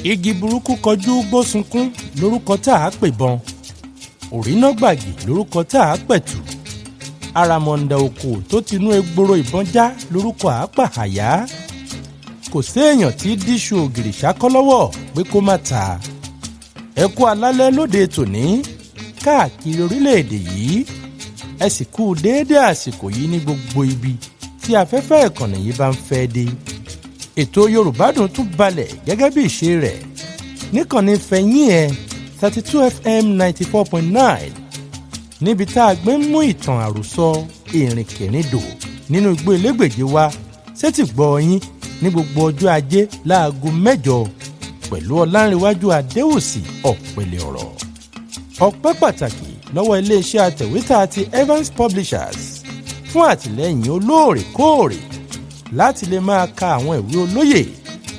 igi burúkú kọjú gbósunkún lórúkọ tá a pè bọn, òrínà gbàgì lórúkọ tá a pẹ̀tù, àràmọ̀ǹdà òkò tó tinú egboro ìbọn já lórúkọ àápàhàyá. kò séèyàn tí díṣu ògìrì ṣákọ́ lọ́wọ́ pé kó má ta. ẹ kú alálẹ́ lóde tòní káàkiri orílẹ̀-èdè yìí, ẹ sì kú déédé àsìkò yìí ní gbogbo ibi tí afẹ́fẹ́ ìkànnì yìí bá ń fẹ́ dé. ètò Yorùbá Dùn tún balẹ̀ gẹ́gẹ́ bí ìṣe rẹ̀ níkànnì fẹ̀yìn ẹ̀ 32 FM 94.9, níbi tá a gbé ń mú ìtàn àròsọ ìrìnkèrindò nínú igbó elégbèje wa sétí gbọ́ yín ní gbogbo ọjọ́ ajé láago 8 pẹ̀lú Ọlánrewájú Adéwùsì ọ̀pẹ̀lẹ̀ ọ̀rọ̀. ọpẹ́ pàtàkì lọ́wọ́ iléeṣẹ́ atẹ̀wétà ti Evans Publishers fún àtìlẹ́yìn olóòrèkóòrè láti lè máa ka àwọn ìwé olóyè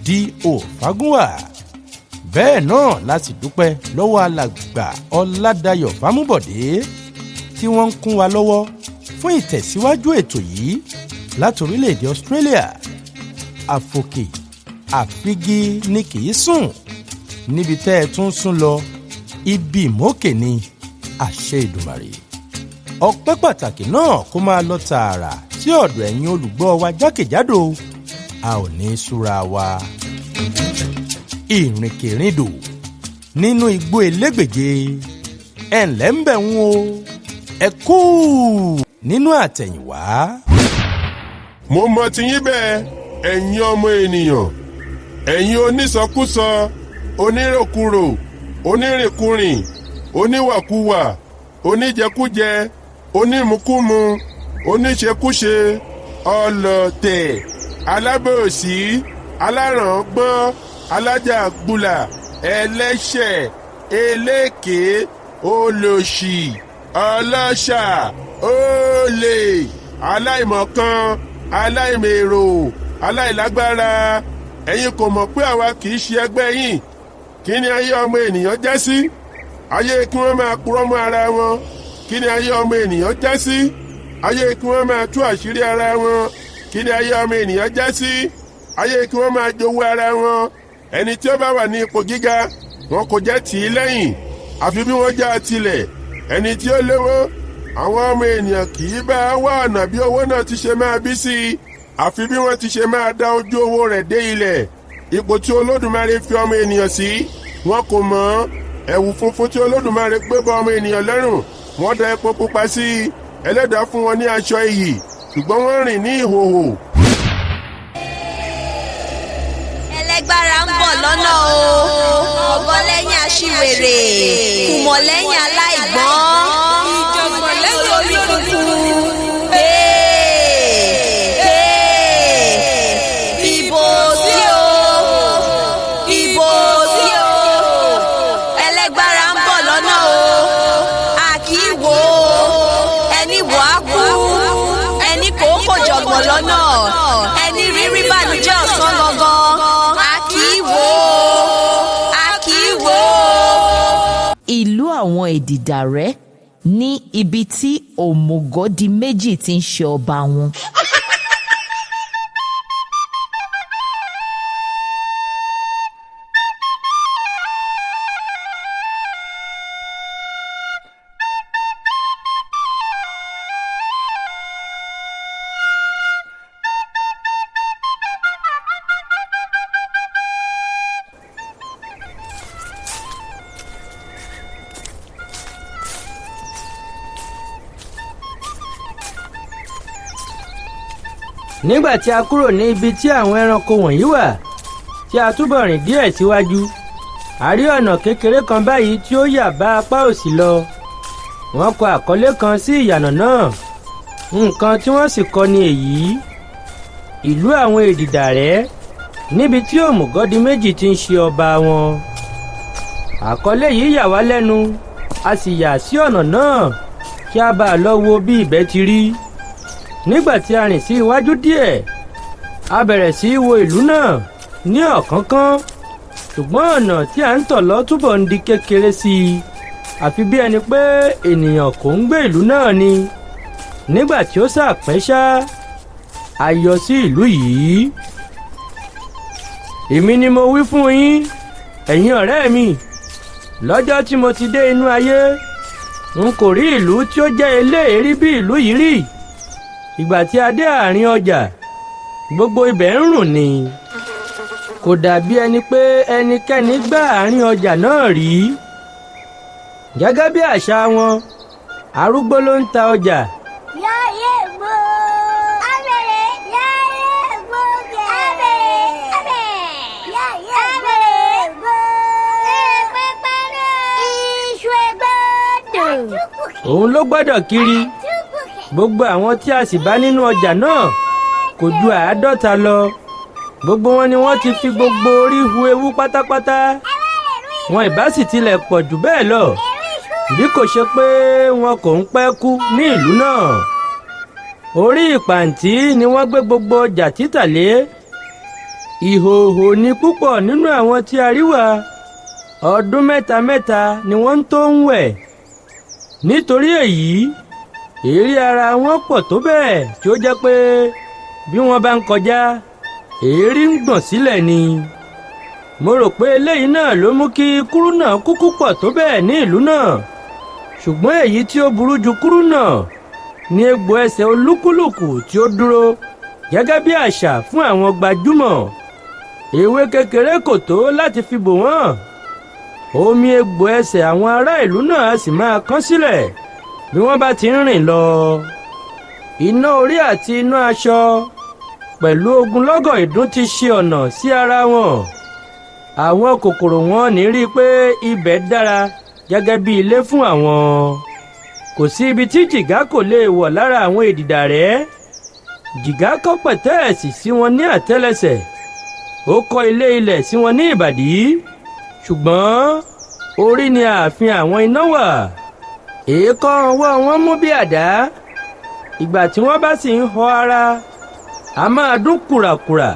D.O. Fágúnwà. bẹ́ẹ̀ náà láti dúpẹ́ lọ́wọ́ alàgbà Ọládayọ̀ Fámúbọ̀dé tí wọ́n ń kún wa lọ́wọ́ fún ìtẹ̀síwájú ètò yìí láti orílẹ̀-èdè Australia. àfòkè àfigi ni kì í sùn, níbi tẹ́ ẹ tún sún lọ ibi ìmọ̀kè ni àṣẹ Ìdùmarè. ọpẹ́ pàtàkì náà kó máa lọ tààrà sí ọ̀dọ̀ ẹ̀yin olùgbọ́ wa jákèjádò, a ò ní súra wa. ìrìnkèrindò nínú igbó elégbèje, ẹ ǹlẹ́ ń bẹ̀ ń o, ẹ kú nínú àtẹ̀yìnwá. mo mọ̀ tiyín bẹ́ẹ̀ ẹ̀yin ọmọ ènìyàn, ẹ̀yin onísọkúsọ, onírèkúrò, onírìnkúrìn, oníwàkuwà, oníjẹkújẹ, onímukúmu, oníṣekúṣe, ọlọ̀tẹ̀, alábòsí, aláràngbọ́n, alájàgbùlà, ẹlẹ́ṣẹ̀, eléké, olòṣì, ọlọ́ṣà, olè, aláìmọ̀kan, aláìmèrò, aláìlágbára. ẹ̀yin kò mọ̀ pé àwa kì í ṣe ẹgbẹ́ yín. kí ni ayé ọmọ ènìyàn já sí? ayé kí wọ́n máa purọ́ mọ́ ara wọn. kí ni ayé ọmọ ènìyàn já sí? ayé kí wọ́n máa tú àṣírí ara wọn. kí ni ayé ọmọ ènìyàn já sí? ayé kí wọ́n máa jowú ara wọn. ẹni tí ó bá wà ní ipò gíga wọn kò jẹ́ tì í lẹ́yìn àfi bí wọ́n já tilẹ̀. ẹni tí ó lówó, àwọn ọmọ ènìyàn kì í bá wá ọ̀nà bí owó náà ti ṣe máa bí sí i àfi bí wọ́n ti ṣe máa dá ojú owó rẹ̀ dé ilẹ̀. ipò tí Olódùmarè fi ọmọ ènìyàn sí wọn kò mọ̀. ẹ̀wù funfun tí Olódùmarè gbé bọ́ ọmọ ènìyàn lọ́rùn wọ́n da epo pupa sí i. Ẹlẹ́dàá fún wọn ní aṣọ iyì ṣùgbọ́n wọ́n rìn ní ìhòhò. ẹlẹ́gbára ń bọ̀ lọ́nà o, ọ̀gọ́ lẹ́yìn aṣiwèrè, kùmọ̀ lẹ́yìn aláìgbọ́n, ìjọ̀gbọ̀n lẹ́yìn orí kunkun. ìbò sí o, ìbò sí o, ẹlẹ́gbára ń bọ̀ lọ́nà o, a kì í wò ó, ẹni wò á kú, ẹni kò jọ̀gbọ̀n lọ́nà, ẹni rírí bànújẹ́ ọ̀sán gangan, a kì í wò ó, a kì í wò ó. ìlú àwọn Èdìdàrẹ́ ní ibi tí Òmùgọ̀dìméjì ti ń ṣe ọba wọn. nígbà tí a kúrò ní ibi tí àwọn ẹranko wọ̀nyí wà tí a túbọ̀ rìn díẹ̀ síwájú, a rí ọ̀nà kékeré kan báyìí tí ó yà bá apá òsì lọ. wọ́n kọ àkọlé kan sí ìyànà náà, nǹkan tí wọ́n sì kọ ni èyí: ìlú àwọn Èdìdàrẹ́, níbi tí Òmùgọ̀dìméjì ti ń ṣe ọba wọn. àkọlé yìí yà wá lẹ́nu, a sì yà sí ọ̀nà náà kí a bá lọ wo bí ibẹ̀ ti rí. nígbà tí a rìn sí iwájú díẹ̀, a bẹ̀rẹ̀ sí í wo ìlú náà ní ọ̀kánkán, ṣùgbọ́n ọ̀nà tí a ń tọ̀ lọ túbọ̀ ń di kékeré sí i, àfi bí ẹni pé ènìyàn kò ń gbé ìlú náà ni. nígbà tí ó sàpẹ́ ṣá, a yọ sí ìlú yìí. èmi ni mo wí fún yín, ẹ̀yin ọ̀rẹ́ mi, lọ́jọ́ tí mo ti dé inú ayé n kò rí ìlú tí ó jẹ́ eléèrí bí ìlú yìí rí. Ìgbà tí a dé àárín ọjà, gbogbo ibẹ̀ ń rùn ni. Kò dàbí ẹni pé ẹnikẹ́ni gbá àárín ọjà náà rí. Gẹ́gẹ́ bí àṣà wọn, arúgbó ló ń ta ọjà. Yáyé gbó. Abẹ̀rẹ̀ yáyé gbó gẹ̀. Abẹ̀rẹ̀ yáyé gbó. Èpè pẹ̀lú. Iṣu ẹgbẹ́dọ̀. Òun ló gbọ́dọ̀ kiri. Gbogbo àwọn tí a sì bá nínú ọjà náà kò ju 50 lọ. Gbogbo wọn ni wọ́n ti fi gbogbo orí hu ewu pátápátá. Wọn ìbá sì tilẹ̀ pọ̀ jù bẹ́ẹ̀ lọ, bí kò ṣe pé wọn kò ń pẹ́ kú ní ìlú náà. Orí ìpàǹtí ni wọ́n gbé gbogbo ọjà títà lé. Ìhòòhò ni púpọ̀ nínú àwọn tí a rí wà. Ọdún mẹ́ta ni wọ́n tó ń wẹ̀. Nítorí èyí, èérí ara wọn pọ̀ tó bẹ́ẹ̀ tí ó jẹ́ pé bí wọ́n bá ń kọjá, èérí ń gbọ̀n sílẹ̀ ni. Mo rò pé eléyìí náà ló mú kí kúrúnà kúkú pọ̀ tó bẹ́ẹ̀ ní ìlú náà. Ṣùgbọ́n èyí tí ó burú ju kúrúnà ni egbò ẹsẹ̀ olúkúlùkù tí ó dúró gẹ́gẹ́ bí àṣà fún àwọn gbajúmọ̀. Ewé kékeré kò tó láti fi bò wọ́n. Omi egbò ẹsẹ̀ àwọn ará ìlú náà sì máa kán sílẹ̀ bí wọ́n bá ti ń rìn lọ. Iná orí àti iná aṣọ pẹ̀lú ogunlọ́gọ̀ ìdun ti ṣe ọ̀nà sí ara wọn. Àwọn kòkòrò wọn ní rí i pé ibẹ̀ dára gẹ́gẹ́ bí ilé fún àwọn. Kò sí ibi tí jìgá kò lè wọ̀ lára àwọn èdìdà rẹ̀. Jìgá kọ́ pẹ̀tẹ́ẹ̀sì sí wọn ní àtẹ́lẹsẹ̀. Ó kọ́ ilé ilẹ̀ sí wọn ní ìbàdí. Ṣùgbọ́n orí ni ààfin àwọn iná wà. Èékán ọwọ́ wọn mú bí àdá. Ìgbà tí wọ́n bá sì ń họ ara, a máa dún kùràkùrà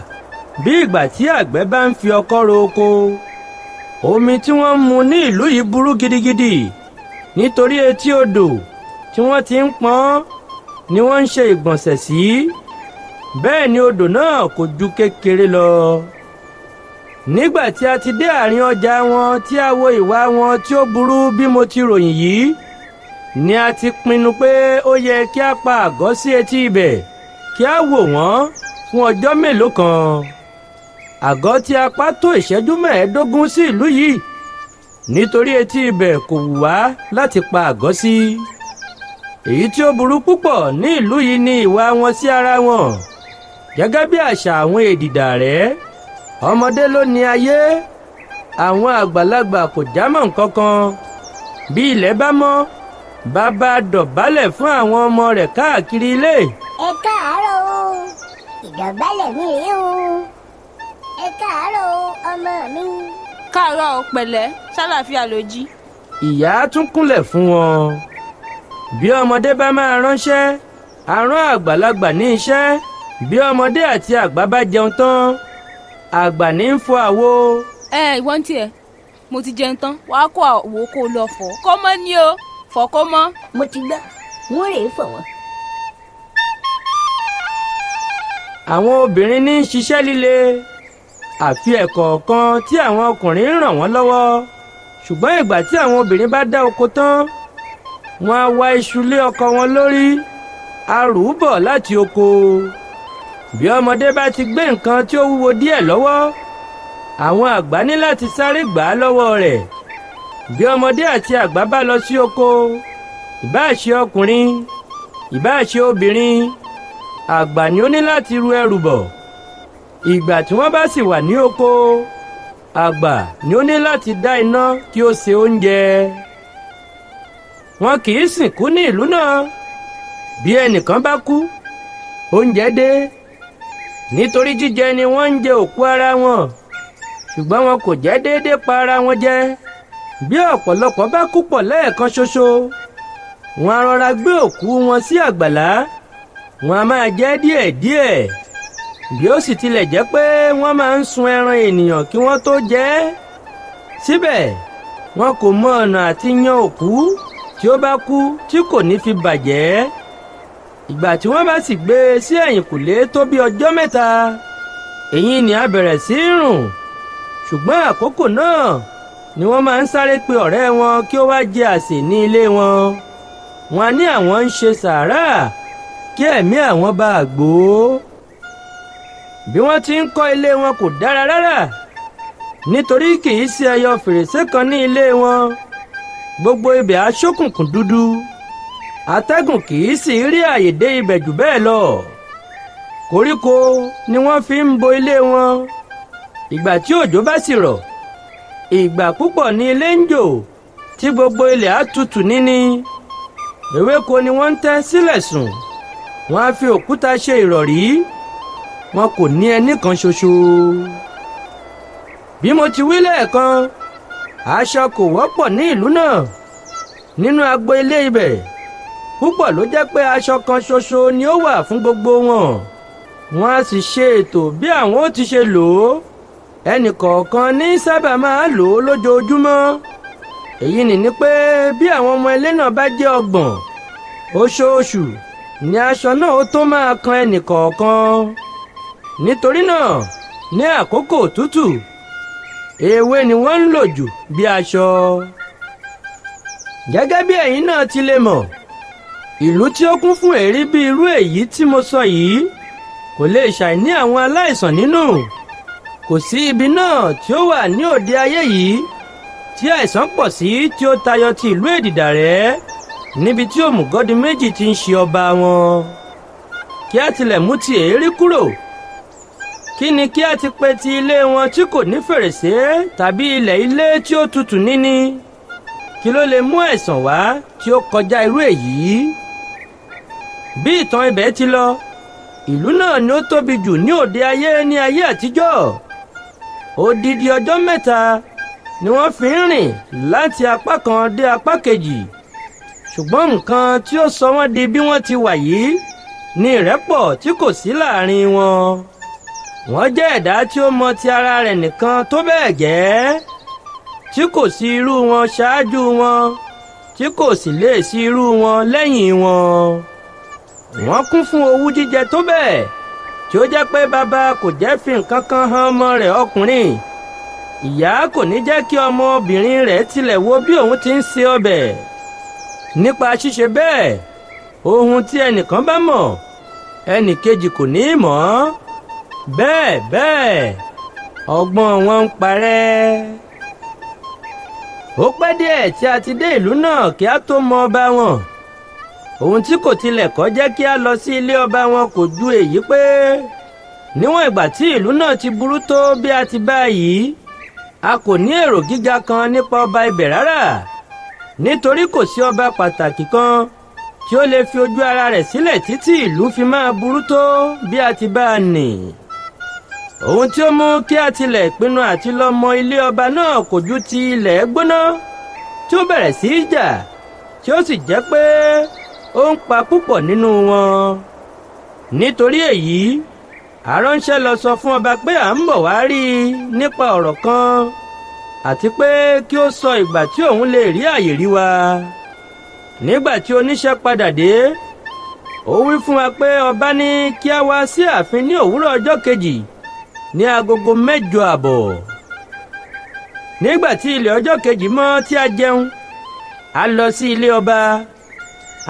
bí ìgbà tí àgbẹ̀ bá ń fi ọkọ́ ro oko. Omi tí wọ́n ń mu ní ìlú yìí burú gidigidi, nítorí etí odò tí wọ́n ti ń pọ́n ni wọ́n ń ṣe ìgbọ̀nsẹ̀ sí. Bẹ́ẹ̀ ni odò náà kò ju kékeré lọ. Nígbà tí a ti dé àárín ọjà wọn tí a wo ìwà wọn tí ó burú bí mo ti ròyìn yìí, ni a ti pinnu pé ó yẹ kí a pa àgọ́ sí etí ibẹ̀ kí a wò wọ́n fún ọjọ́ mélòó kan. Àgọ́ tí a pa tó ìṣẹ́jú 15 sí ìlú yìí, nítorí etí ibẹ̀ kò wù wá láti pa àgọ́ sí. Èyí tí ó burú púpọ̀ ní ìlú yìí ni ìwà wọn sí ara wọn. Gẹ́gẹ́ bí àṣà àwọn èdìdà rẹ̀, ọmọdé ló ní ayé, àwọn àgbàlagbà kò jámọ́ nǹkan kan. Bí ilẹ̀ bá mọ́, bàbá dọ̀bálẹ̀ fún àwọn ọmọ rẹ̀ káàkiri ilé. Ẹ káàárọ̀ o, ìdọ̀bálẹ̀ mi rèé o. Ẹ káàárọ̀ o, ọmọ mi. káàárọ̀ o, pẹ̀lẹ́, ṣàlàáfíà ló jí. Ìyá tún kúnlẹ̀ fún wọn. Bí ọmọdé bá máa ránṣẹ́, a rán àgbàlagbà ní iṣẹ́. Bí ọmọdé àti àgbà bá jẹun tán, àgbà ní ń fọ àwo. Ìwọ ń tiẹ̀, mo ti jẹun tán, wàá kó àwo kó lọ fọ̀. Kó mọ́ ni o, fọ̀ kó mọ́. Mo ti gbọ́, wọ́n rèé fọ̀ wọ́n. Àwọn obìnrin ní ṣiṣẹ́ líle, àfi ẹ̀kọ̀ọ̀kan tí àwọn ọkùnrin ń ràn wọ́n lọ́wọ́. Ṣùgbọ́n ìgbà tí àwọn obìnrin bá dá oko tán, wọ́n á wá iṣu lé ọkọ wọn lórí, a rù ú bọ̀ láti oko. Bí ọmọdé bá ti gbé nǹkan tí ó wúwo díẹ̀ lọ́wọ́, àwọn àgbà ní láti sáré gbà á lọ́wọ́ rẹ̀. Bí ọmọdé àti àgbà bá lọ sí oko, ìbáà ṣe ọkùnrin, ìbáà ṣe obìnrin, àgbà ni ó ní láti ru ẹrù bọ̀. Ìgbà tí wọ́n bá sì wà ní oko, àgbà ni ó ní láti dá iná kí ó se oúnjẹ. Wọn kì í sìnkú ní ìlú náà. Bí ẹnìkan bá kú, oúnjẹ dé. Nítorí jíjẹ ni wọ́n ń jẹ òkú ara wọn, ṣùgbọ́n wọn kò jẹ́ déédéé pa ara wọn jẹ. Bí ọ̀pọ̀lọpọ̀ bá kú pọ̀ lẹ́ẹ̀kan ṣoṣo, wọn á rọra gbé òkú wọn sí àgbàlá, wọn a máa jẹ díẹ̀díẹ̀. Bí ó sì tilẹ̀ jẹ́ pé wọ́n máa ń sun ẹran ènìyàn kí wọ́n tó jẹ ẹ́, síbẹ̀ wọn kò mọ ọ̀nà àti yan òkú tí ó bá kú tí kò ní fi bàjẹ́. Ìgbà tí wọ́n bá sì gbé e sí ẹ̀yìnkùlé tó bí ọjọ́ 3, èyí ni a bẹ̀rẹ̀ sí í rùn. ṣùgbọ́n àkókò náà ni wọ́n máa ń sáré pe ọ̀rẹ́ wọn kí ó wá jẹ àsè ní ilé wọn. Wọ́n á ní àwọn ń ṣe sàárà kí ẹ̀mí àwọn bá gbó. Bí wọ́n ti ń kọ́ ilé wọn kò dára rárá nítorí kì í sí ẹyọ fèrèsé kan ní ilé wọn. Gbogbo ibẹ̀ á ṣókùnkùn dúdú. Atẹ́gùn kì í sì rí àyè dé ibẹ̀ jù bẹ́ẹ̀ lọ. Koríko ni wọ́n fi ń bo ilé wọn. Ìgbà tí òjò bá sì rọ̀, ìgbà púpọ̀ ni ilé ń jò tí gbogbo ilẹ̀ á tutù níní. Ewéko ni wọ́n ń tẹ́ sílẹ̀ sùn. Wọ́n á fi òkúta ṣe ìrọ̀rí. Wọn kò ní ẹní kan ṣoṣo. Bí mo ti wí lẹ́ẹ̀kan, aṣọ kò wọ́pọ̀ ní ìlú náà. Nínú agbo ilé ibẹ̀, púpọ̀ ló jẹ́ pé aṣọ kan ṣoṣo ni ó wà fún gbogbo wọn. Wọ́n á sì ṣe ètò bí àwọn ó ti ṣe lò ó. Ẹnì kọ̀ọ̀kan ní sábà máa lò ó lójoojúmọ́. Èyí ni pé bí àwọn ọmọ ilé náà bá jẹ́ 30, oṣooṣù ni aṣọ náà ó tó máa kan ẹnì kọ̀ọ̀kan. Nítorí náà, ní àkókò òtútù, ewé ni wọ́n ń lò jù bí aṣọ. Gẹ́gẹ́ bí ẹ̀yin náà ti lè mọ̀, ìlú tí ó kún fún èérí bí irú èyí tí mo sọ yìí kò lè ṣàìní àwọn aláìsàn nínú. Kò sí ibi náà tí ó wà ní òde ayé yìí tí àìsàn pọ̀ sí tí ó tayọ ti ìlú Èdìdàrẹ́, níbi tí òmùgọ́dì méjì ti ń ṣe ọba wọn. Kí a tilẹ̀ mú ti èérí kúrò, kí ni kí a ti pe ti ilé wọn tí kò ní fèrèsé tàbí ilẹ̀ ilé tí ó tutù níní? Kí ló lè mú àìsàn wá tí ó kọjá irú èyí? Bí ìtàn ibẹ̀ ti lọ, ìlú náà ni ó tóbi jù ní òde ayé ní ayé àtijọ́. Odidi ọjọ́ 3 ni wọ́n fi ń rìn láti apá kan dé apá kejì. Ṣùgbọ́n nǹkan tí ó sọ wọ́n di bí wọ́n ti wà yìí ni ìrẹ́pọ̀ tí kò sí láàrin wọn. Wọ́n jẹ́ ẹ̀dá tí ó mọ ti ara rẹ̀ nìkan tó bẹ́ẹ̀ gẹ́, tí kò sí irú wọn ṣáájú wọn, tí kò sì lè sí irú wọn lẹ́yìn wọn. Wọ́n kún fún owú jíjẹ tó bẹ́ẹ̀ tí ó jẹ́ pé bàbá kò jẹ́ fi nǹkan kan hàn ọmọ rẹ̀ ọkùnrin. Ìyá kò ní jẹ́ kí ọmọbìnrin rẹ̀ tilẹ̀ wo bí òun ti ń se ọbẹ̀. Nípa ṣíṣe bẹ́ẹ̀, ohun tí ẹnìkan bá mọ̀, ẹnì kejì kò ní mọ̀. Bẹ́ẹ̀ bẹ́ẹ̀, ọgbọ́n wọn ń parẹ́. Ó pẹ́ díẹ̀ tí a ti dé ìlú náà kí a tó mọ ọba wọn. Ohun tí kò tilẹ̀ kọ́ jẹ́ kí a lọ sí ilé ọba wọn kò ju èyí pé níwọ̀n ìgbà tí ìlú náà ti burú tó bí a ti bá yìí, a kò ní èrò gíga kan nípa ọba ibẹ̀ rárá, nítorí kò sí ọba pàtàkì kan tí ó lè fi ojú ara rẹ̀ sílẹ̀ títí ìlú fi máa burú tó bí a ti bá a nì. Ohun tí ó mú kí a tilẹ̀ pinnu àti lọ mọ ilé ọba náà kò ju ti ilẹ̀ gbóná tí ó bẹ̀rẹ̀ sí í jà, tí ó sì jẹ́ pé ó ń pa púpọ̀ nínú wọn. Nítorí èyí, aránṣẹ́ lọ sọ fún ọba pé à ń bọ̀ wá rí i nípa ọ̀rọ̀ kan, àti pé kí ó sọ ìgbà tí òun lè rí àyè rí wa. Nígbà tí oníṣẹ́ padà dé, ó wí fún wa pé ọba ní kí a wá sí ààfin ní òwúrọ̀ ọjọ́ kejì ní agogo 8:30. Nígbà tí ilẹ̀ ọjọ́ kejì mọ́ tí a jẹun, a lọ sí ilé ọba.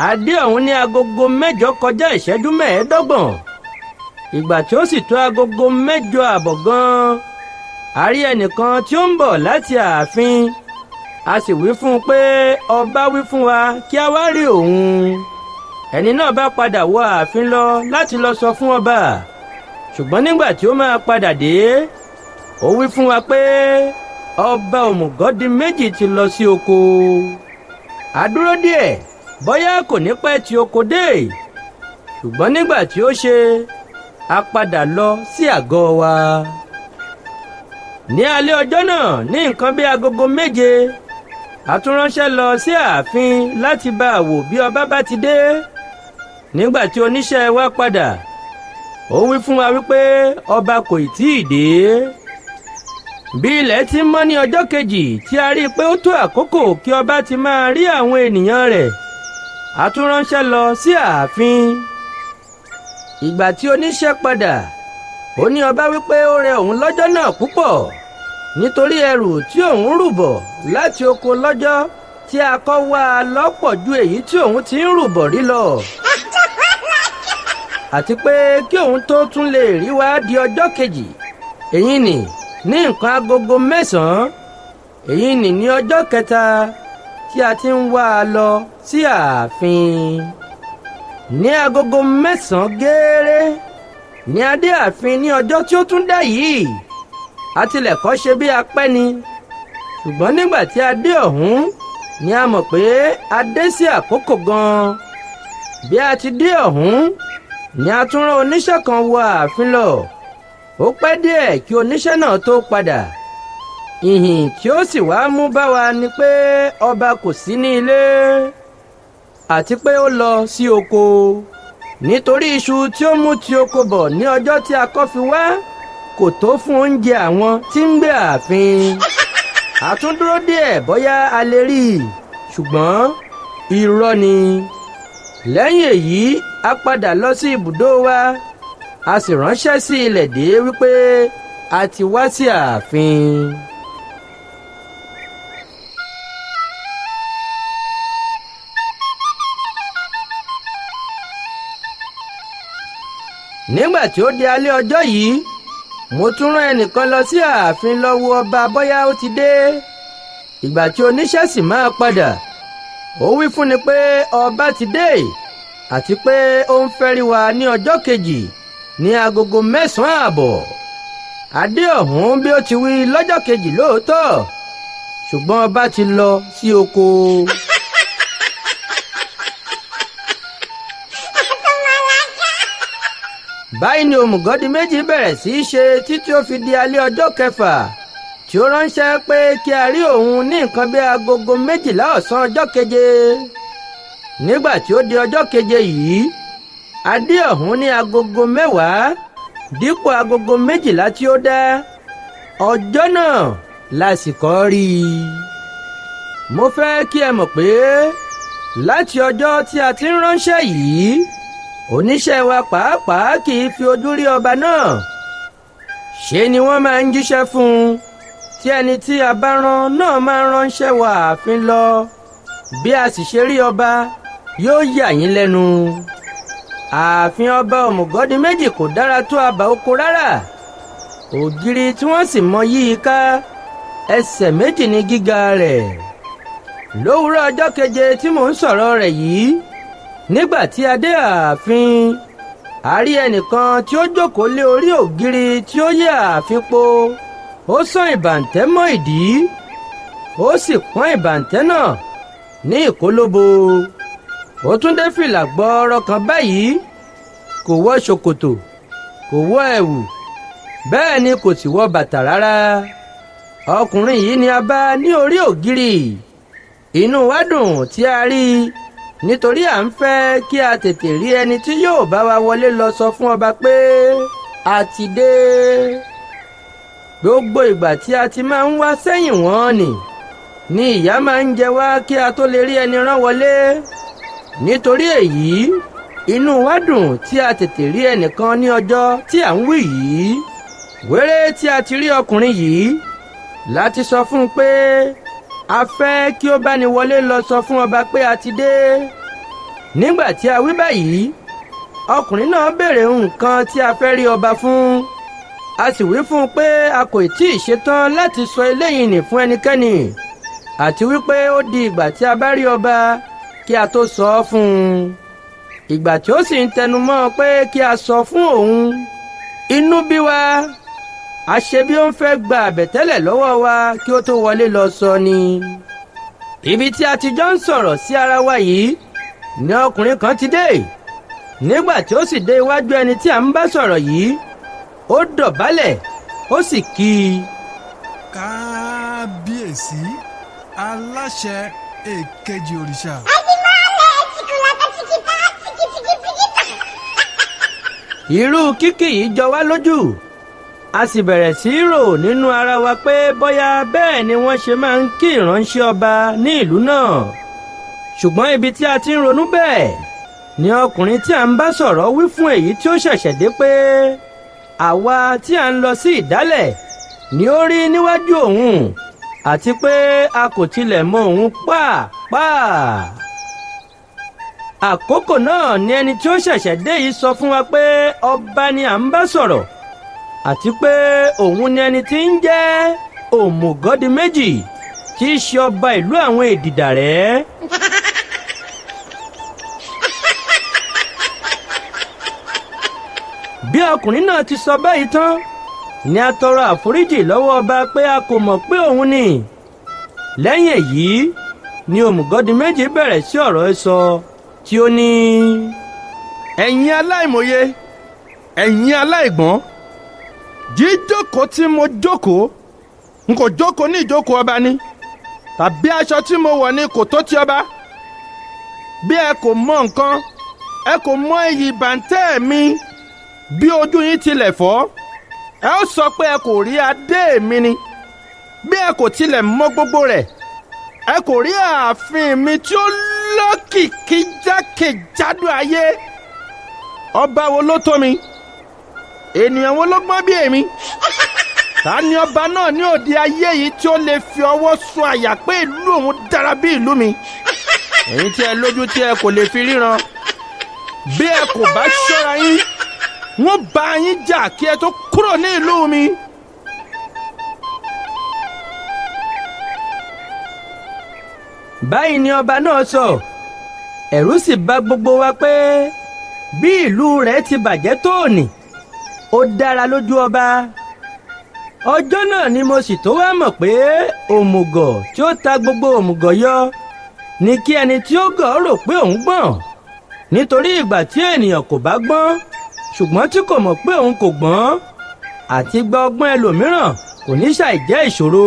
A dé ọ̀hún ní agogo 8 kọjá ìṣẹ́jú 15. Ìgbà tí ó sì tó agogo 8:30 gan-an, a rí ẹnìkan tí ó ń bọ̀ láti ààfin. A sì wí fún un pé ọba wí fún wa kí a wá rí òun. Ẹni náà bá padà wọ ààfin lọ láti lọ sọ fún ọba. Ṣùgbọ́n nígbà tí ó máa padà dé, ó wí fún wa pé ọba òmùgọ́dì méjì ti lọ sí oko. A dúró díẹ̀ bóyá kò ní pẹ́ tí oko dé. Ṣùgbọ́n nígbà tí ó ṣe, a padà lọ sí àgọ́ wa. Ní alẹ́ ọjọ́ náà ní nǹkan bí agogo 7, a tún ránṣẹ́ lọ sí ààfin láti bá a wò bí ọba bá ti dé. Nígbà tí oníṣẹ́ wa padà, ó wí fún wa wípé ọba kò tíì dé. Bí ilẹ̀ ti mọ́ ní ọjọ́ kejì tí a rí i pé ó tó àkókò kí ọba ti máa rí àwọn ènìyàn rẹ̀, a tún ránṣẹ́ lọ sí ààfin. Ìgbà tí oníṣẹ́ padà, ó ní ọba wípé ó rẹ òun lọ́jọ́ náà púpọ̀. nítorí ẹrù tí òun rù bọ̀ láti oko lọ́jọ́ tí a kọ́ wá a lọ́pọ̀ ju èyí tí òun ti ń rù bọ̀ rí lọ. àti pé kí òun tó tún lè rí wa di ọjọ́ kejì, èyí ní nǹkan agogo 9, èyí ní ọjọ́ kẹta tí a ti ń wá a lọ sí ààfin. ní agogo 9 gééré ní a dé ààfin ní ọjọ́ tí ó tún dá yìí. àtilẹ̀kọ́ ṣe bí apẹ́ ni, ṣùgbọ́n nígbà tí a dé ọ̀hún ni a mọ̀ pé a dé sí àkókò gan-an. bí a ti dé ọ̀hún ni a tún rán oníṣẹ́ kan wọ ààfin lọ. ó pẹ́ díẹ̀ kí oníṣẹ́ náà tó padà. ìhìn tí ó sì wá mú bá wa ni pé ọba kò sí ní ilé, àti pé ó lọ sí oko, nítorí iṣu tí ó mú ti oko bọ̀ ní ọjọ́ tí a kọ́ fi wá kò tó fún oúnjẹ àwọn tí ń gbé ààfin. a tún dúró díẹ̀ bóyá a lè rí i, ṣùgbọ́n irọ́ ni. lẹ́yìn èyí a padà lọ sí ibùdó wa, a sì ránṣẹ́ sí ilẹ̀ dé wípé a ti wá sí ààfin. nígbà tí ó di alẹ́ ọjọ́ yìí, mo tún rán ẹnìkan lọ sí ààfin lọ wo ọba bóyá ó ti dé. ìgbà tí oníṣẹ́ sì máa padà, ó wí fún ni pé ọba ti dé, àti pé ó ń fẹ́ rí wa ní ọjọ́ kejì ní agogo 9:30. adé ọ̀hún bí ó ti wí lọ́jọ́ kejì lóòótọ́, ṣùgbọ́n ọba ti lọ sí oko. báyìí ni òmùgọ́dì méjì bẹ̀rẹ̀ sí í ṣe títí ó fi di alẹ́ ọjọ́ kẹfà, tí ó ránṣẹ́ pé kí a rí òun ní nǹkan bí agogo 12 ọ̀sán ọjọ́ keje. nígbà tí ó di ọjọ́ keje yìí, a dé ọ̀hún ní agogo 10 dípò agogo 12 tí ó dá. ọjọ́ náà la sì kọ́ rí i. mo fẹ́ kí ẹ mọ̀ pé láti ọjọ́ tí a ti ń ránṣẹ́ yìí, oníṣẹ́ wa pàápàá kì í fi ojú rí ọba náà. ṣe ni wọ́n máa ń jíṣẹ́ fún un, tí ẹni tí a bá rán náà máa ń ránṣẹ́ wá ààfin lọ. bí a sì ṣe rí ọba yóò yà yín lẹ́nu. ààfin ọba òmùgọ́dì méjì kò dára tó àbá oko rárá. ògiri tí wọ́n sì mọ yí i ká, ẹsẹ̀ 2 ní gíga rẹ̀. lówùúrọ̀ ọjọ́ keje tí mò ń sọ̀rọ̀ rẹ̀ yìí, nígbà tí a dé ààfin, a rí ẹnìkan tí ó jókòó lé orí ògiri tí ó yẹ ààfin po. ó sán ìbàǹtẹ́ mọ́ ìdí, ó sì pọ́n ìbàǹtẹ́ náà ní ìkólóbo. ó tún dé fìlà gbọ́ọ̀rọ̀ kan báyìí, kò wọ ṣòkòtò, kò wọ ẹ̀wù, bẹ́ẹ̀ ni kò sì wọ bàtà rárá. ọkùnrin yìí ni a bá ní orí ògiri. inú wa dùn tí a rí i, nítorí à ń fẹ́ kí a tètè rí ẹni tí yóò bá wa wọlé lọ sọ fún ọba pé a ti dé. gbogbo ìgbà tí a ti máa ń wá sẹ́yìn wọ́n ni ìyà máa ń jẹ wá kí a tó lè rí ẹni rán wọlé. nítorí èyí, inú wa dùn tí a tètè rí ẹnìkan ní ọjọ́ tí à ń wí yìí. wéré tí a ti rí ọkùnrin yìí, láti sọ fún un pé a fẹ́ kí ó bá ní wọlé lọ sọ fún ọba pé a ti dé. nígbà tí a wí báyìí, ọkùnrin náà béèrè nǹkan tí a fẹ́ rí ọba fún. a sì wí fún un pé a kò tí ì ṣetán láti sọ eléyìí nì fún ẹnikẹ́ni, àti wípé ó di ìgbà tí a bá rí ọba kí a tó sọ ọ́ fún un. ìgbà tí ó sì ń tẹnu mọ́ pé kí a sọ fún òun, inú bí wa. a ṣe bí ó ń fẹ́ gba àbẹ̀tẹ́lẹ̀ lọ́wọ́ wa kí ó tó wọlé lọ sọ ni. ibi tí a ti jọ ń sọ̀rọ̀ sí ara wa yìí ni ọkùnrin kan ti dé. nígbà tí ó sì dé iwájú ẹni tí a ń bá sọ̀rọ̀ yìí, ó dọ̀bálẹ̀, ó sì kí i. kábíyèsí aláṣẹ èkejì òrìṣà. irú kíkì yìí jọ wá lójú. a sì bẹ̀rẹ̀ sí í rò nínú ara wa pé bóyá bẹ́ẹ̀ ni wọ́n ṣe máa ń kí ìránṣẹ́ ọba ní ìlú náà. ṣùgbọ́n ibi tí a ti ń ronú bẹ́ẹ̀ ni ọkùnrin tí a ń bá sọ̀rọ̀ wí fún èyí tí ó ṣẹ̀ṣẹ̀ dé pé àwa tí a ń lọ sí ìdálẹ̀ ni ó rí níwájú òun àti pé a kò tilẹ̀ mọ òun pàápàá. àkókò náà ni ẹni tí ó ṣẹ̀ṣẹ̀ dé yìí sọ fún wa pé ọba ni à ń bá sọ̀rọ̀ àti pé òun ni ẹni tí ń jẹ́ Òmùgọ̀dìméjì tí í ṣe ọba ìlú àwọn Èdìdàrẹ́. bí ọkùnrin náà ti sọ báyìí tán ni a tọrọ àforíjì lọ́wọ́ ọba pé a kò mọ̀ pé òun ni. lẹ́yìn èyí ni Òmùgọ̀dìméjì bẹ̀rẹ̀ sí ọ̀rọ̀ sọ tí ó ní. ẹ̀yin aláìmọye ẹ̀yin aláìgbọ́n jíjókòó tí mo jókòó n kò jókòó ní ìjókòó ọba ni tàbí aṣọ tí mo wọ̀ ni kò tó ti ọba. bí ẹ kò mọ nǹkan ẹ kò mọ iyì bàǹtẹ́ mi. bí ojú yín tilẹ̀ fọ́ ẹ ó sọ pé ẹ kò rí adé mi ni. bí ẹ kò tilẹ̀ mọ gbogbo rẹ̀ ẹ kò rí ààfin mi tí ó lókìkí jákèjádò ayé. ọba wo ló tó mi? ènìyàn wo ló gbọ́n bí èmi? ta ni ọba náà ní òde ayé yìí tí ó lè fi ọwọ́ sọ àyà pé ìlú òun dára bí ìlú mi? ẹ̀yin tí ẹ lójú tí ẹ kò lè fi ríran, bí ẹ kò bá ṣọ́ra yín wọ́n bá yín jà kí ẹ tó kúrò ní ìlú mi. báyìí ni ọba náà sọ. ẹ̀rù sì bà gbogbo wa pé bí ìlú rẹ̀ ti bàjẹ́ tó òní ó dára lójú ọba. ọjọ́ náà ni mo sì tó wá mọ̀ pé òmùgọ̀ tí ó ta gbogbo òmùgọ̀ yọ ni kí ẹni tí ó gọ̀ rò pé òun gbọ́n, nítorí ìgbà tí ènìyàn kò bá gbọ́n ṣùgbọ́n tí kò mọ̀ pé òun kò gbọ́n, àti gba ọgbọ́n ẹlòmíràn kò ní ṣàì jẹ́ ìṣòro.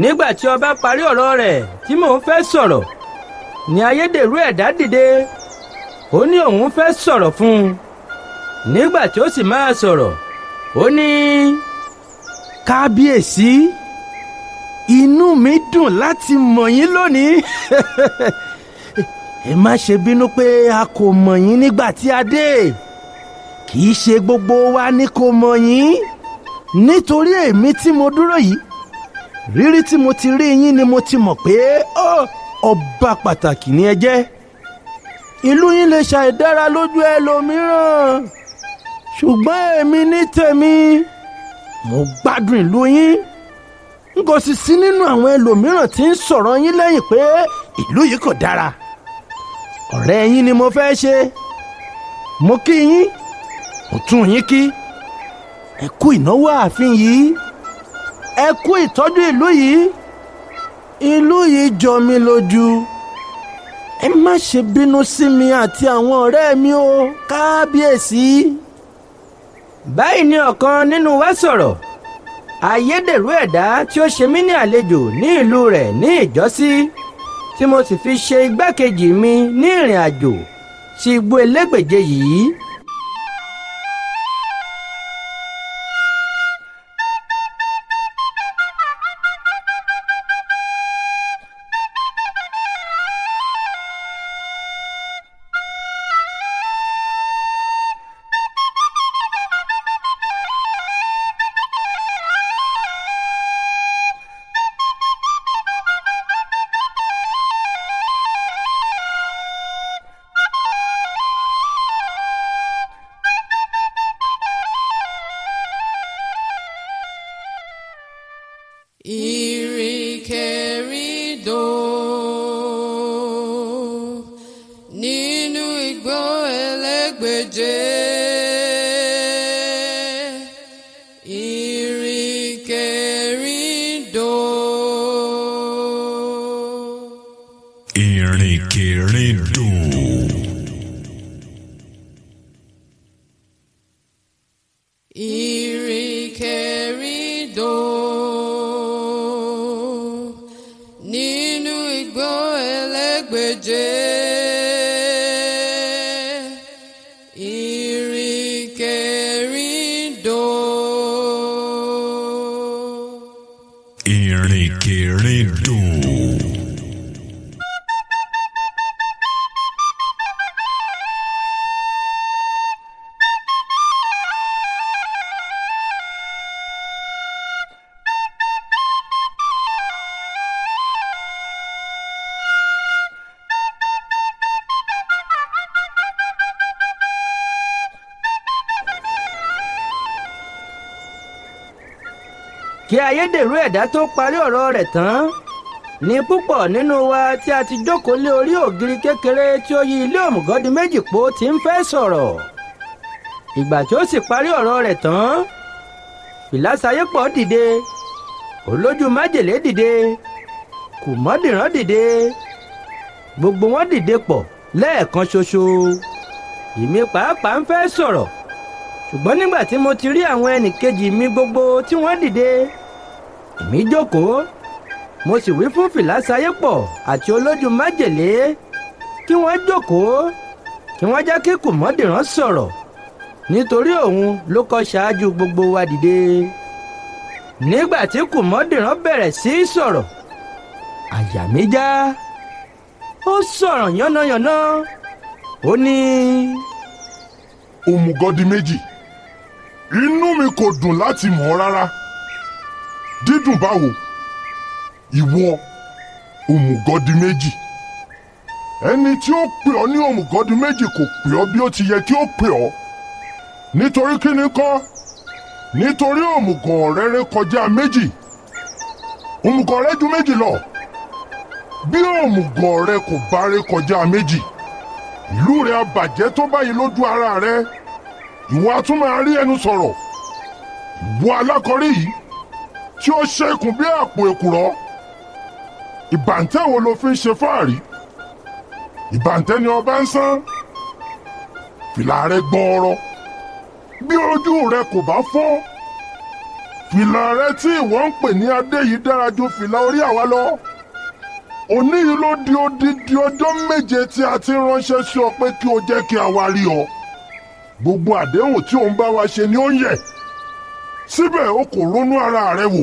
nígbà tí ọba parí ọ̀rọ̀ rẹ̀ tí mò ń fẹ́ sọ̀rọ̀ ni ayédèrú ẹ̀dá dìde. ó ní òun fẹ́ sọ̀rọ̀ fún un. nígbà tí ó sì máa sọ̀rọ̀ ó ní. kábíyèsí, inú mi dùn láti mọ̀ yín lónìí. ẹ má ṣe bínú pé a kò mọ̀ yín nígbà tí a dé. kì í ṣe gbogbo wa ni kò mọ̀ yín. nítorí èmi tí mo dúró yìí, rírí tí mo ti rí yín ni mo ti mọ̀ pé ọba pàtàkì ni ẹ jẹ́. ìlú yín lè ṣàìdára lójú ẹlòmíràn, ṣùgbọ́n èmi ní tèmi mo gbádùn ìlú yín. n kò sì sí nínú àwọn ẹlòmíràn tí ń sọ̀rọ̀ yín lẹ́yìn pé ìlú yìí kò dára. ọ̀rẹ́ yín ni mo fẹ́ ṣe. mo kí yín, mo tún yín kí. ẹ kú ìnáwó ààfin yìí, ẹ kú ìtọ́jú ìlú yìí. ìlú yìí jọ mí lójú. ẹ má ṣe bínú sí mi àti àwọn ọ̀rẹ́ mi o, kábíyèsí. báyìí ni ọ̀kan nínú wa sọ̀rọ̀. ayédèrú ẹ̀dá tí ó ṣe mí ní àlejò ní ìlú rẹ̀ ní ìjọ́sí, tí mo sì fi ṣe igbákejì mi ní ìrìn àjò sí igbó elégbèje yìí. Ìrìnkèrindò nínú igbó elégbèje. Ìrìnkèrindò. Ìrìnkèrindò. Ìrìnkèrindò nínú igbó elégbèje. Ìrìnkèrindò. Ìrìnkèrindò. kí ayédèrú ẹ̀dá tó parí ọ̀rọ̀ rẹ̀ tán ní púpọ̀ nínú wa tí a ti jókòó lé orí ògiri kékeré tí ó yí ilé òmùgọ́dì méjì po ti ń fẹ́ sọ̀rọ̀. ìgbà tí ó sì parí ọ̀rọ̀ rẹ̀ tán Fìlásayépọ̀ dìde, Olójú májèlé dìde, Kùmọ́dìrán dìde, gbogbo wọn dìde pọ̀ lẹ́ẹ̀kan ṣoṣo. èmi pàápàá ń fẹ́ sọ̀rọ̀, ṣùgbọ́n nígbà tí mo ti rí àwọn ẹnìkejì mi gbogbo tí wọ́n dìde, èmi jókòó, mo sì wí fún Fìlásayépọ̀ àti Olójú májèlé kí wọ́n jókòó, kí wọ́n jẹ́ kí Kùmọ́dìrán sọ̀rọ̀, nítorí òun ló kọ́ ṣáájú gbogbo wa dìde. nígbà tí Kùmọ́dìrán bẹ̀rẹ̀ sí í sọ̀rọ̀, àyà mi já. ó sọ̀rọ̀ yánnayànna, ó ní. òmùgọ́dì méjì, inú mi kò dùn láti mọ̀ ọ́ rárá. dídùn báwo? ìwọ òmùgọ́dì méjì. ẹni tí ó pè ọ́ ní òmùgọ́dì méjì kò pè ọ́ bí ó ti yẹ kí ó pè ọ́. nítorí kí ni kọ́? nítorí òmùgọ̀ rẹ ré kọjá méjì. òmùgọ̀ rẹ ju méjì lọ. bí òmùgọ̀ rẹ kò bá ré kọjá méjì, ìlú rẹ á bàjẹ́ tó báyìí lójú ara rẹ. ìwọ á tún máa rí ẹnu sọ̀rọ̀. ìwọ alákọ̀rí yìí tí ó ṣe ikùn bí àpò èkùrọ́. ìbàǹtẹ́ wo ló fi ń ṣe fáàrí? ìbàǹtẹ́ ni ọba ń sán. fìlà rẹ gbọọrọ. bí ojú rẹ kò bá fọ́, fìlà rẹ tí ìwọ ń pè ní adé yìí dára ju fìlà orí àwa lọ. òní yìí ló di odidi ọjọ́ méje tí a ti ránṣẹ́ sí ọ pé kí o jẹ́ kí a wá rí ọ. gbogbo àdéhùn tí ò ń bá wa ṣe ni ó ń yẹ̀. síbẹ̀ o kò ronú ara rẹ wò.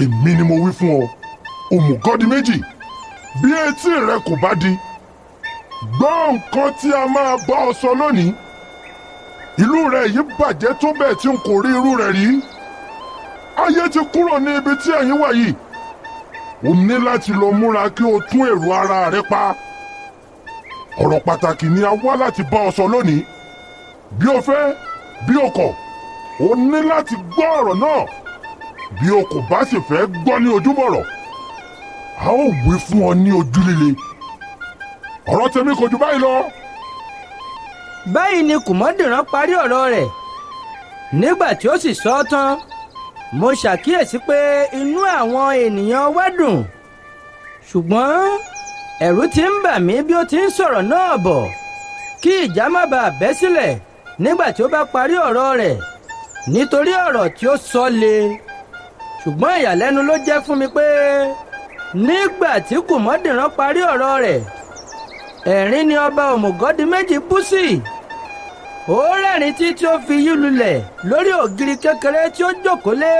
èmi ni mo wí fún ọ, òmùgọ́dì méjì, bí etí rẹ kò bá di, gbọ́ nǹkan tí a máa bá ọ sọ lónìí. ìlú rẹ yìí bàjẹ́ tó bẹ́ẹ̀ tí n kò rí irú rẹ̀ rí. ayé ti kúrò ní ibi tí ẹ̀yin wà yìí. o ní láti lọ múra kí o tún èrò ara rẹ pa. ọ̀rọ̀ pàtàkì ni a wá láti bá ọ sọ lónìí. bí o fẹ́ bí o kọ̀, o ní láti gbọ́ ọ̀rọ̀ náà. bí o kò bá sì fẹ́ gbọ́ ní ojúbọ̀rọ̀, a ó wí fún ọ ní ojú líle. ọ̀rọ̀ tèmi kò jù báyìí lọ. báyìí ni Kùmọ́dìrán parí ọ̀rọ̀ rẹ̀. nígbà tí ó sì sọ ọ́ tán, mo ṣàkíyèsí pé inú àwọn ènìyàn wa dùn, ṣùgbọ́n ẹ̀rù ti ń bà mí bí ó ti ń sọ̀rọ̀ náà bọ̀, kí ìjà má bàa bẹ́ sílẹ̀ nígbà tí ó bá parí ọ̀rọ̀ rẹ̀, nítorí ọ̀rọ̀ tí ó sọ le. ṣùgbọ́n ìyàlẹ́nu ló jẹ́ fún mi pé nígbà tí Kùmọ́dìrán parí ọ̀rọ̀ rẹ̀, ẹ̀rín ni ọba òmùgọ́dì méjì bú sí. ó rẹ́rìn títí ó fi yí lulẹ̀ lórí ògiri kékeré tí ó jókòó lé.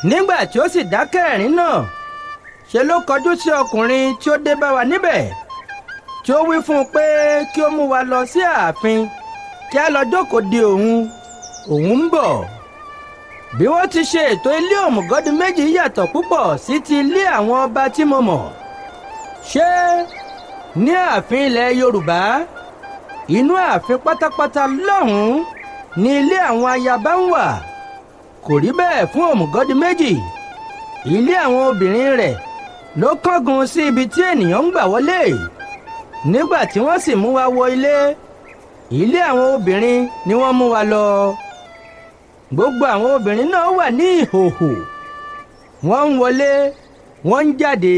nígbà tí ó sì dákẹ́ ẹ̀rín náà, ṣe ló kọjú sí ọkùnrin tí ó dé bá wa níbẹ̀, tí ó wí fún un pé kí ó mú wa lọ sí ààfin kí a lọ jókòó de òun ń bọ̀. bí wọ́n ti ṣe ètò ilé òmùgọ́dì méjì yàtọ̀ púpọ̀ sí ti ilé àwọn ọba tí mo mọ̀. ṣé ní ààfin ilẹ̀ Yorùbá, inú ààfin pátápátá lọ́hùn-ún ni ilé àwọn ayaba ń wà. kò rí bẹ́ẹ̀ fún òmùgọ́dì méjì. ilé àwọn obìnrin rẹ̀ ló kángun sí ibi tí ènìyàn ń gbà wọlé. nígbà tí wọ́n sì mú wa wọ ilé àwọn obìnrin ni wọ́n mú wa lọ. gbogbo àwọn obìnrin náà wà ní ìhòhò, wọ́n ń wọlé, wọ́n ń jáde.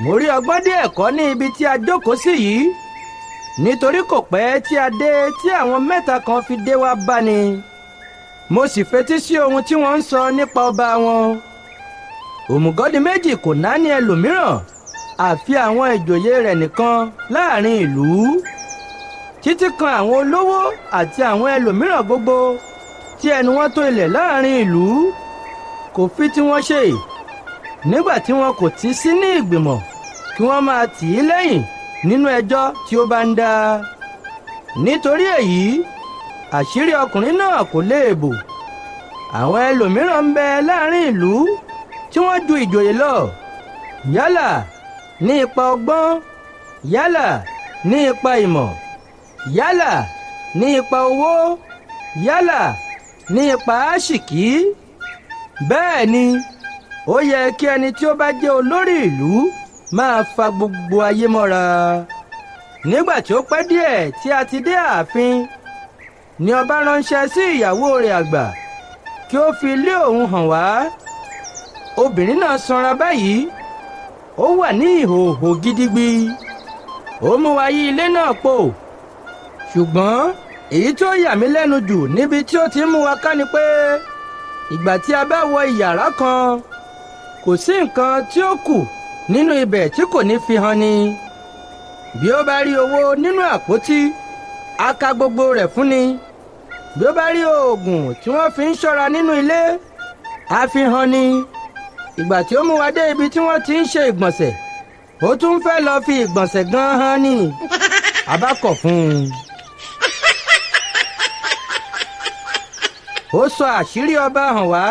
mo rí ọgbọ́n díẹ̀ kọ́ ní ibi tí a jókòó sí yìí, nítorí kò pẹ́ tí a dé tí àwọn mẹ́ta kan fi dé wá bá ni. mo sì fetí sí ohun tí wọ́n ń sọ nípa ọba wọn. òmùgọ́dì méjì kò náání ẹlòmíràn àfi àwọn ìjòyè rẹ̀ nìkan láàrin ìlú, títí kan àwọn olówó àti àwọn ẹlòmíràn gbogbo tí ẹnu wọn tó ilẹ̀ láàrin ìlú. kò fi tí wọ́n ṣe nígbà tí wọn kò ti sí ní ìgbìmọ̀ kí wọ́n máa tì í lẹ́yìn nínú ẹjọ́ tí ó bá ń dá. nítorí èyí àṣírí ọkùnrin náà kò lè bò. àwọn ẹlòmíràn ń bẹ láàrin ìlú tí wọ́n ju ìjòyè lọ, yálà ní ipa ọgbọ́n, yálà ní ipa ìmọ̀, yálà ní ipa owó, yálà ní ipa àṣìkí. bẹ́ẹ̀ ni ó yẹ kí ẹni tí ó bá jẹ́ olórí ìlú máa fa gbogbo ayé mọ́ra. nígbà tí ó pẹ́ díẹ̀ tí a ti dé ààfin ni ọba ránṣẹ́ sí ìyàwó rẹ̀ àgbà kí ó fi ilé òun hàn wá. obìnrin náà sanra báyìí, ó wà ní ìhòòhò gidigbi. ó mú wa yí ilé náà pò. ṣùgbọ́n èyí tó yà mí lẹ́nu jù níbi tí ó ti mú wa ká ni pé ìgbà tí a bá wọ ìyàrá kan, kò sí nǹkan tí ó kù nínú ibẹ̀ tí kò ní fi hàn ni. bí ó bá rí owó nínú àpótí, a ka gbogbo rẹ̀ fún ni. bí ó bá rí oògùn tí wọ́n fi ń ṣọ́ra nínú ilé, a fi hàn ni. ìgbà tí ó mú wa dé ibi tí wọ́n ti ń ṣe ìgbọ̀nsẹ̀, ó tún fẹ́ lọ fi ìgbọ̀nsẹ̀ gan hàn ni. a bá kọ̀ fún un. ó sọ àṣírí ọba hàn wá.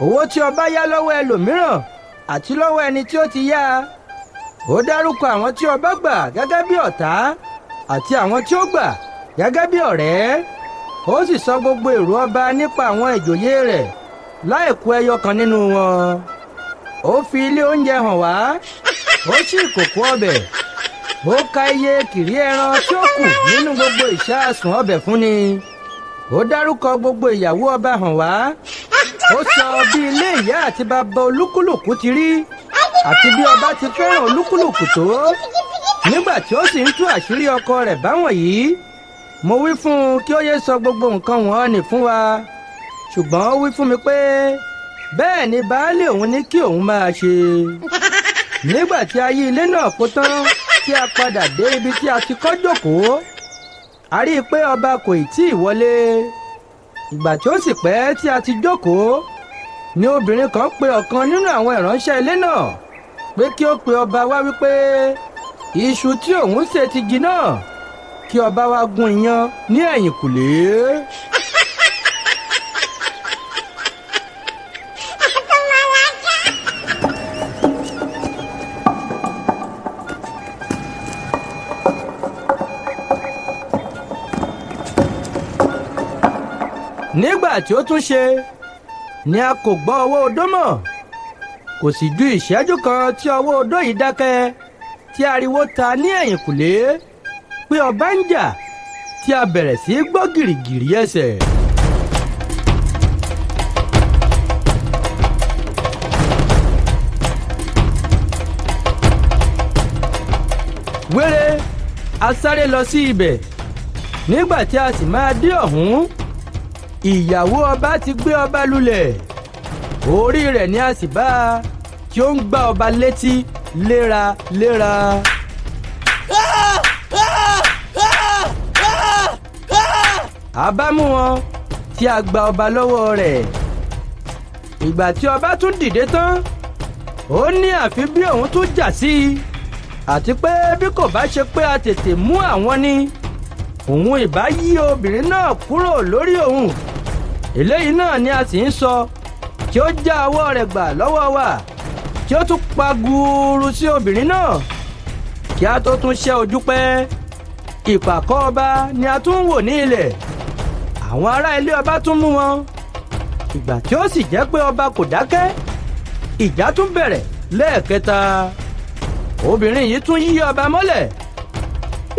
owó tí ọba yá lọ́wọ́ ẹlòmíràn àti lọ́wọ́ ẹni tí ó ti yá. ó dárúkọ àwọn tí ọba gbà gẹ́gẹ́ bí ọ̀tá àti àwọn tí ó gbà gẹ́gẹ́ bí ọ̀rẹ́. ó sì sọ gbogbo èrò ọba nípa àwọn ìjòyè rẹ̀ láì kù ẹyọ kan nínú wọn. ó fi ilé oúnjẹ hàn wá. ó ṣí ìkòkò ọbẹ̀. ó ka iye kìrí ẹran tí ó kù nínú gbogbo ìṣàsùn ọbẹ̀ fún ni. ó dárúkọ gbogbo ìyàwó ọba hàn wá. ó sọ bí ilé ìyá àti bàbá olúkúlùkù ti rí àti bí ọba ti fẹ́ràn olúkúlùkù tó. nígbà tí ó sì ń tú àṣírí ọkọ rẹ̀ báwọn yìí, mo wí fún un kí ó yé sọ gbogbo nǹkan wọ̀nyí fún wa. ṣùgbọ́n ó wí fún mi pé bẹ́ẹ̀ ni baálé òun ní kí òun máa ṣe. nígbà tí a yí ilé náà kó tán tí a padà dé ibi tí a ti kọ́ jókòó, a rí i pé ọba kò tí ì wọlé. ìgbà tí ó sì pẹ́ tí a ti jókòó ni obìnrin kan pe ọ̀kan nínú àwọn ìránṣẹ́ ilé náà pé kí ó pe ọba wá wípé iṣu tí òun ṣe ti jiná, kí ọba wá gún iyán ní ẹ̀yìnkùlé. nígbà tí ó tún ṣe ni a kò gbọ́ ọwọ́ odó mọ́. kò sì ju ìṣẹ́jú kan tí ọwọ́ odó yìí dákẹ́ tí ariwo ta ní ẹ̀yìnkùlé pé ọba ń jà, tí a bẹ̀rẹ̀ sí í gbọ́ gìrìgìrì ẹsẹ̀. wéré a sáré lọ sí ibẹ̀. nígbà tí a sì máa dé ọ̀hún, ìyàwó ọba ti gbé ọba lulẹ̀. orí rẹ̀ ni a sì bá a tí ó ń gbá ọba létí léraléra. a bá mú wọn tí a gba ọba lọ́wọ́ rẹ̀. ìgbà tí ọba tún dìde tán, ó ní àfi bí òun tún jà sí i, àti pé bí kò bá ṣe pé a tètè mú àwọn ni, òun ìbá yí obìnrin náà kúrò lórí òun. eléyìí náà ni a sì ń sọ tí ó já ọwọ́ rẹ̀ gbà lọ́wọ́ wa, tí ó tún pa gúúrú sí obìnrin náà. kí a tó tún ṣẹ́ ojú pẹ́, ìpàkọ́ ọba ni a tún ń wò ní ilẹ̀. àwọn ará ilé ọba tún mú wọn. ìgbà tí ó sì jẹ́ pé ọba kò dákẹ́, ìjà tún bẹ̀rẹ̀ lẹ́ẹ̀kẹta. obìnrin yìí tún yí ọba mọ́lẹ̀.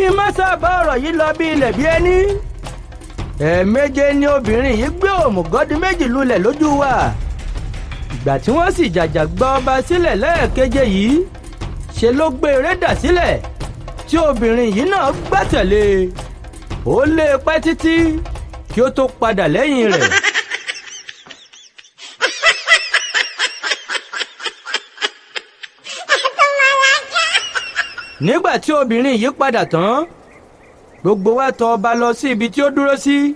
ìmọ̀sábà ọ̀rọ̀ yìí lọ bí ilẹ̀ bí ẹni. ẹ̀ẹ̀méje ni obìnrin yìí gbé òmùgọ́dì méjì lulẹ̀ lójú wa. ìgbà tí wọ́n sì jàjà gba ọba sílẹ̀ lẹ́ẹ̀keje yìí, ṣe ló gbé eré dà sílẹ̀ tí obìnrin yìí náà gbá tẹ̀lé. ó lé e pẹ́ títí kí ó tó padà lẹ́yìn rẹ̀. nígbà tí obìnrin yìí padà tán, gbogbo wa tọ̀ ọba lọ sí ibi tí ó dúró sí.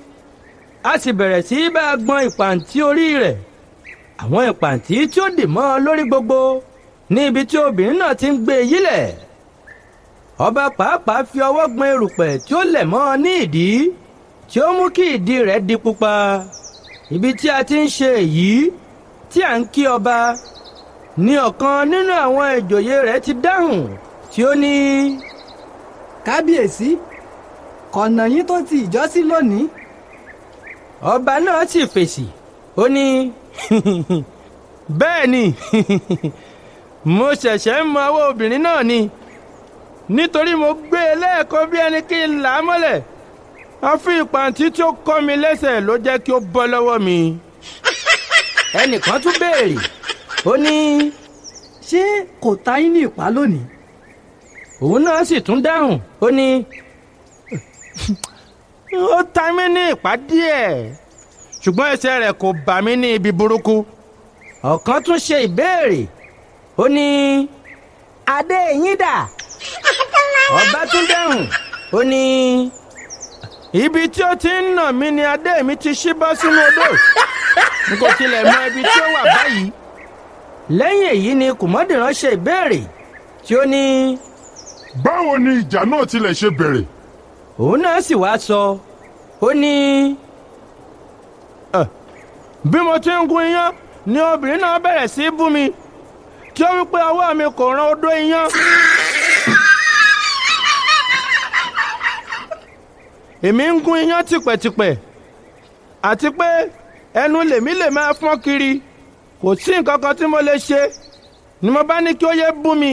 a sì bẹ̀rẹ̀ sí í bá a gbọn ìpàǹtí orí rẹ̀. àwọn ìpàǹtí tí ó dì mọ́ ọ lórí gbogbo ní ibi tí obìnrin náà ti ń gbé e yílẹ̀. Ọba pàápàá fi ọwọ́ gbọn erùpẹ̀ tí ó lẹ̀ mọ́ ọ ní ìdí tí ó mú kí ìdí rẹ̀ di pupa. Ibi tí a ti ń ṣe èyí tí à ń kí ọba ní ọ̀kan nínú àwọn ìjòyè rẹ̀ ti dáhùn tí ó ní. kábíyèsí, kọ̀nà yín tó ti ìjọ́sí lónìí. Ọba náà sì fèsì ó ní bẹ́ẹ̀ ni mo ṣẹ̀ṣẹ̀ ń mọ ọwọ́ obìnrin náà ni nítorí mo gbé e lẹ́ẹ̀kan bí ẹni kí n là á mọ́lẹ̀. Àfi ìpàǹtí tí ó kọ́ mi lẹ́sẹ̀ ló jẹ́ kí ó bọ́ lọ́wọ́ mi. Ẹnìkan tún béèrè ó ní. ṣé kò ta yín ní ìpá lónìí? Òun náà sì tún dáhùn ó ní. Ó ta mí ní ìpá díẹ̀ ṣùgbọ́n ẹsẹ̀ rẹ̀ kò bà mí ní ibi burúkú. Ọ̀kan tún ṣe ìbéèrè ó ní. adé yín dà? Ọba tún dáhùn ó ní. Ibi tí ó ti ń nà mí ni adé mi ti ṣí bọ́ sínú odò. N kò tilẹ̀ mọ ibi tí ó wà báyìí. Lẹ́yìn èyí ni Kùmọ́dìran ṣe ìbéèrè tí ó ní. báwo ni ìjà náà tilẹ̀ ṣe bẹ̀rẹ̀? Òun náà sì wá sọ ó ní. Bí mo ti ń gun iyán ni obìnrin náà bẹ̀rẹ̀ sí í bú mi tí ó wí pé ọwọ́ mi kò ràn odó iyán. Èmi ń gun iyán tìpẹ̀tìpẹ̀ àti pé ẹnu lèmi lè máa fọ́n kiri, kò sí nǹkan kan tí mo lè ṣe ni mo bá ní kí ó yé bú mi.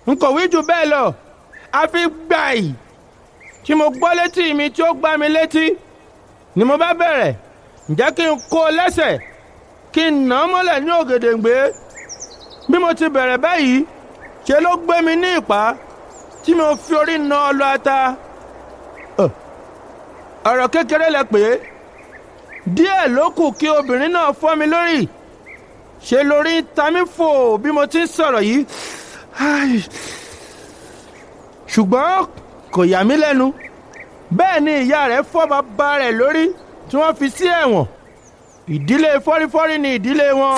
N kò wí jù bẹ́ẹ̀ lọ àfi gbàì tí mo gbọ́ létí mi tí ó gbá mi létí ni mo bá bẹ̀rẹ̀ ǹjẹ́ kí n kó o lẹ́sẹ̀ kí n nà án mọ́lẹ̀ ní ògèdèǹgbé. Bí mo ti bẹ̀rẹ̀ báyìí ṣe ló gbé mi ní ìpá tí mo fi orí na ọlọ ata. Ọ̀rọ̀ kékeré lẹ pé díẹ̀ ló kù kí obìnrin náà fọ́ mi lórí. Ṣe lórí ta mí fò bí mo ti ń sọ̀rọ̀ yìí. Ṣùgbọ́n kò yà mí lẹ́nu. Bẹ́ẹ̀ ni ìyá rẹ̀ fọ́ bàbá rẹ̀ lórí tí wọ́n fi sí ẹ̀wọ̀n. Ìdílé fọ́rífọ́rí ni ìdílé wọn.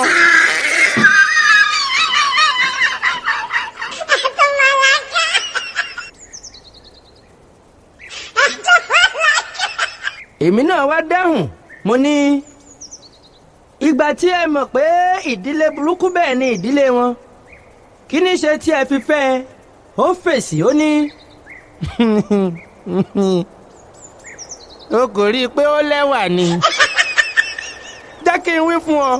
Èmi náà wá dáhùn mo ní. Ìgbà tí ẹ mọ̀ pé ìdílé burúkú bẹ́ẹ̀ ni ìdílé wọn, kí ní ṣe tí ẹ fi fẹ́ ẹ? Ó fèsì ó ní. O kò rí i pé ó lẹ́wà ni. Jẹ́ kí n wí fún ọ,